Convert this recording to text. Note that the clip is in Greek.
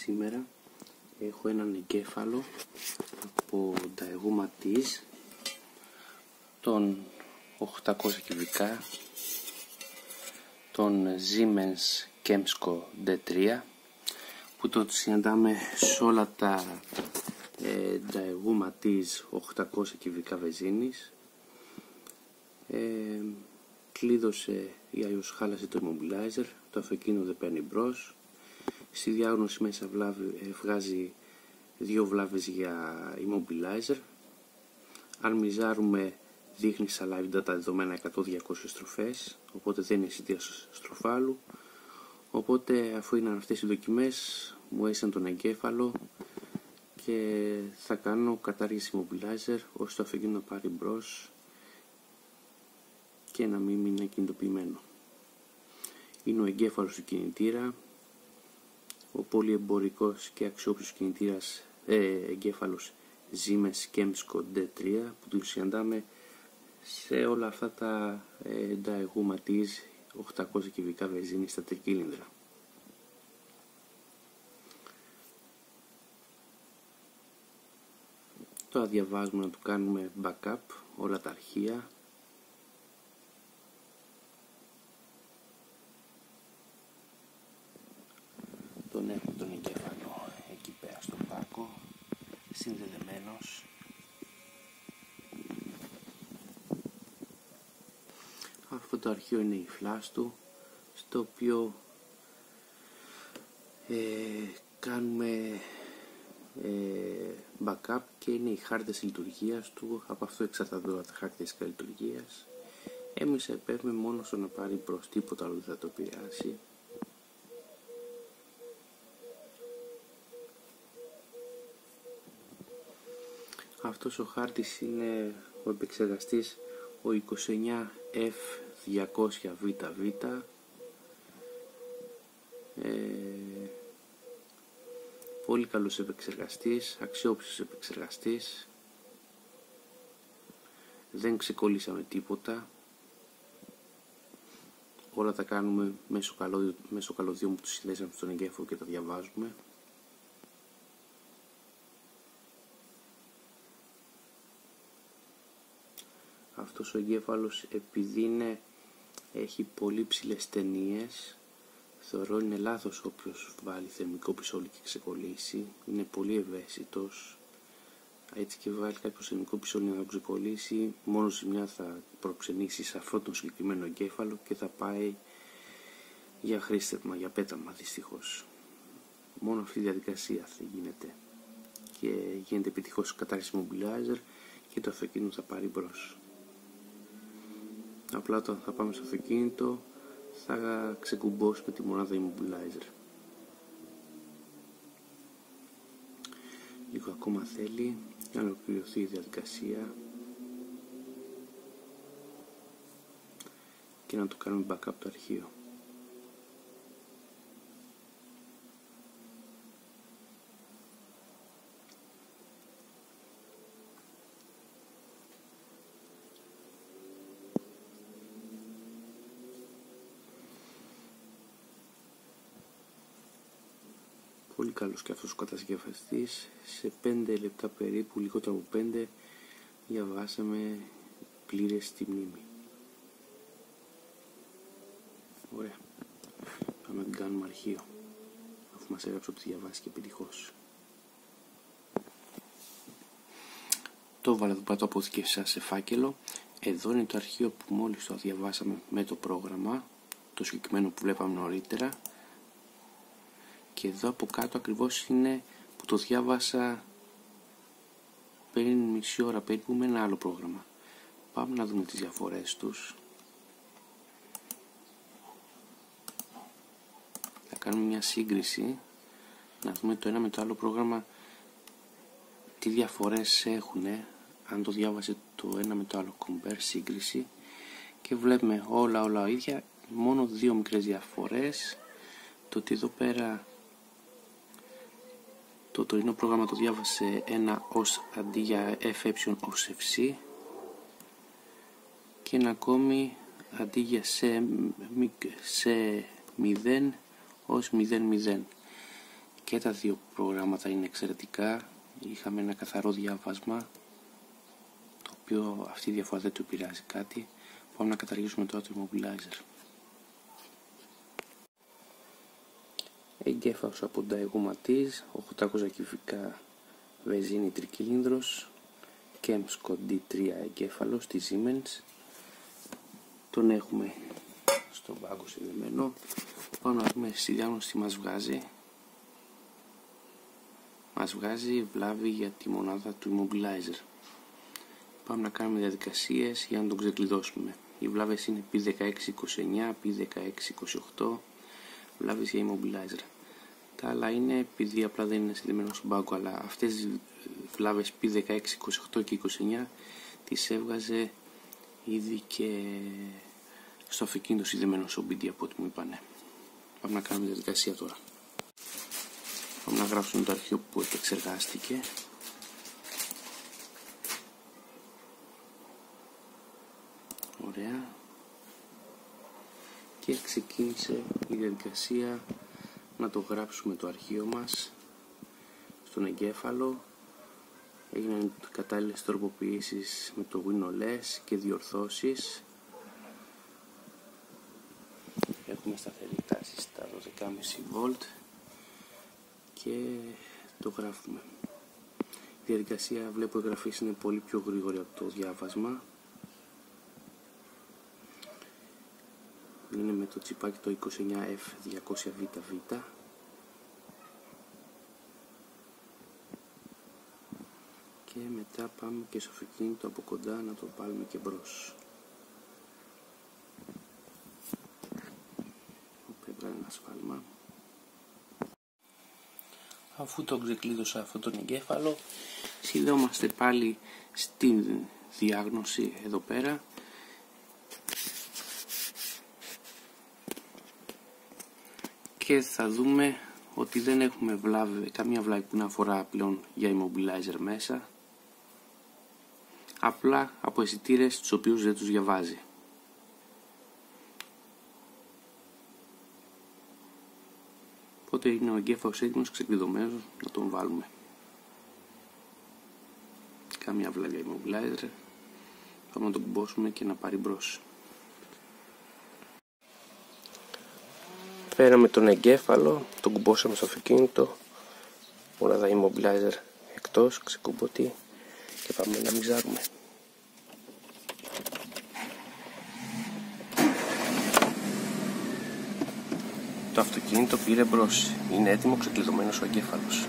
Σήμερα έχω έναν εγκέφαλο από Daewoo Matiz, τον 800 κυβικά, τον Siemens Kemsko D3, που το συναντάμε σε όλα τα Daewoo Matiz 800 κυβικά βενζίνης. Κλείδωσε ή αλλιώς χάλασε το immobilizer, το αυτοκίνητο δεν παίρνει μπρος. Στη διάγνωση μέσα βγάζει 2 βλάβες για immobilizer. Αν μιζάρουμε, δείχνει στα live data δεδομένα 100-200 στροφές, οπότε δεν είναι εισιτήρα στροφάλου. Οπότε αφού είναι αυτές οι δοκιμές, μου έσαν τον εγκέφαλο και θα κάνω κατάργηση immobilizer ώστε το αυτοκίνητο να πάρει μπρος και να μην είναι κινητοποιημένο. Είναι ο εγκέφαλος του κινητήρα, ο πολυεμπορικός και αξιόπιστος κινητήρας εγκέφαλος Siemens Kemsko D3, που τον συναντάμε σε όλα αυτά τα Daewoo Matiz 800 κυβικά βενζίνη στα τρικύλινδρα. Τώρα διαβάζουμε να του κάνουμε backup όλα τα αρχεία. Τον έχουμε τον εγκέφαλο εκεί πέρα στον πάκο, συνδεδεμένος. Αυτό το αρχείο είναι η φλάς του, στο οποίο κάνουμε backup και είναι οι χάρτες λειτουργίας του. Από αυτό εξαρτάται όλα τα χαρακτηριστικά λειτουργίας. Εμείς επέμβουμε μόνο στο να πάρει προς, τίποτα άλλο δεν θα το επηρεάσει. Αυτός ο χάρτης είναι ο επεξεργαστής ο 29F200VV, πολύ καλός επεξεργαστής, αξιόπιστος επεξεργαστής, δεν ξεκολλήσαμε τίποτα, όλα τα κάνουμε μέσω καλωδιού που τους συνδέσαμε στον εγκέφαλο και τα διαβάζουμε. Αυτός ο εγκέφαλος, επειδή έχει πολύ ψηλές ταινίες, θεωρώ είναι λάθος όποιος βάλει θερμικό πισόλι και ξεκολλήσει. Είναι πολύ ευαίσθητος. Έτσι και βάλει κάποιο θερμικό πισόλι να ξεκολλήσει, μόνο ζημιά θα προξενήσει σε αυτόν τον συγκεκριμένο εγκέφαλο και θα πάει για χρήστευμα, για πέταμα δυστυχώς. Μόνο αυτή η διαδικασία θα γίνεται και γίνεται επιτυχώς κατάρριξη immobilizer και το αυτοκίνητο θα πάρει μπρος. Απλά όταν θα πάμε στο αυτοκίνητο θα ξεκουμπώσουμε τη μονάδα immobilizer. Λίγο ακόμα θέλει να ολοκληρωθεί η διαδικασία και να το κάνουμε backup το αρχείο. Πολύ καλός και αυτός ο κατασκευαστής. Σε 5 λεπτά περίπου, λιγότερο από 5, διαβάσαμε πλήρες τη μνήμη. Ωραία. Πάμε να την κάνουμε αρχείο, αφού μας έγραψε ότι διαβάσει και επιτυχώς. Το βάλα εδώ πέρα, το αποθηκεύσα σε φάκελο. Εδώ είναι το αρχείο που μόλις το διαβάσαμε με το πρόγραμμα, το συγκεκριμένο που βλέπαμε νωρίτερα. Και εδώ από κάτω ακριβώς είναι που το διάβασα πριν μισή ώρα περίπου με ένα άλλο πρόγραμμα. Πάμε να δούμε τις διαφορές τους. Θα κάνουμε μια σύγκριση, να δούμε το ένα με το άλλο πρόγραμμα τι διαφορές έχουν, αν το διάβασε το ένα με το άλλο. Compare, σύγκριση, και βλέπουμε όλα ίδια, μόνο 2 μικρές διαφορές. Το ότι εδώ πέρα το τωρινό πρόγραμμα το διάβασε ένα ως αντί για FE ως FC, και ένα ακόμη αντί για σε 0 ως 0,0. Και τα δύο προγράμματα είναι εξαιρετικά. Είχαμε ένα καθαρό διάβασμα, το οποίο αυτή η διαφορά δεν του επηρεάζει κάτι. Πάμε να καταργήσουμε τώρα το immobilizer. Εγκέφαλος από Daewoo Matiz, 800 κυβικά βενζίνη τρικύλινδρος, Kemsco D3 εγκέφαλος τη Siemens. Τον έχουμε στον πάγκο συνδεμένο. Πάμε να δούμε στη διάγνωση τι μας βγάζει. Μας βγάζει βλάβη για τη μονάδα του immobilizer. Πάμε να κάνουμε διαδικασίες για να τον ξεκλειδώσουμε. Οι βλάβες είναι P1629, P1628, βλάβες για immobilizer. Τα άλλα είναι επειδή απλά δεν είναι συνδεμένο στον πάγκο, αλλά αυτές τις βλάβες P1628 και 29 τις έβγαζε ήδη και στο αυτοκίνητο συνδεμένο στο BD από ό,τι μου είπανε. Πάμε να κάνουμε διαδικασία τώρα. Πάμε να γράψουμε το αρχείο που επεξεργάστηκε. Ωραία. Και ξεκίνησε η διαδικασία να το γράψουμε το αρχείο μας στον εγκέφαλο. Έγιναν κατάλληλες τροποποιήσεις με το WinOS και διορθώσεις. Έχουμε σταθερή τάση στα 12,5V και το γράφουμε. Η διαδικασία βλέπω εγγραφής είναι πολύ πιο γρήγορη από το διάβασμα. Είναι με το τσιπάκι το 29F200VV. Και μετά πάμε και στο αυτοκίνητο από κοντά να το πάρουμε και μπρος. Έβγαλε ένα σφάλμα. Αφού το ξεκλείδωσα αυτόν τον εγκέφαλο, συνδεόμαστε πάλι στην διάγνωση εδώ πέρα. Και θα δούμε ότι δεν έχουμε καμία βλάβη που να αφορά πλέον για immobilizer μέσα. Απλά από αισθητήρες τους οποίους δεν τους διαβάζει. Οπότε είναι ο εγκέφαλος έτοιμος, ξεκλειδωμένος, να τον βάλουμε. Καμία βλάβη για immobilizer. Πάμε να τον κουμπώσουμε και να πάρει μπρος. Φέραμε τον εγκέφαλο, τον κουμπώσαμε στο αυτοκίνητο, όλα τα immobilizer εκτός, ξεκουμπωτή και πάμε να μιζάρουμε. Το αυτοκίνητο πήρε μπρος, είναι έτοιμο, ξεκλειδωμένος ο εγκέφαλος.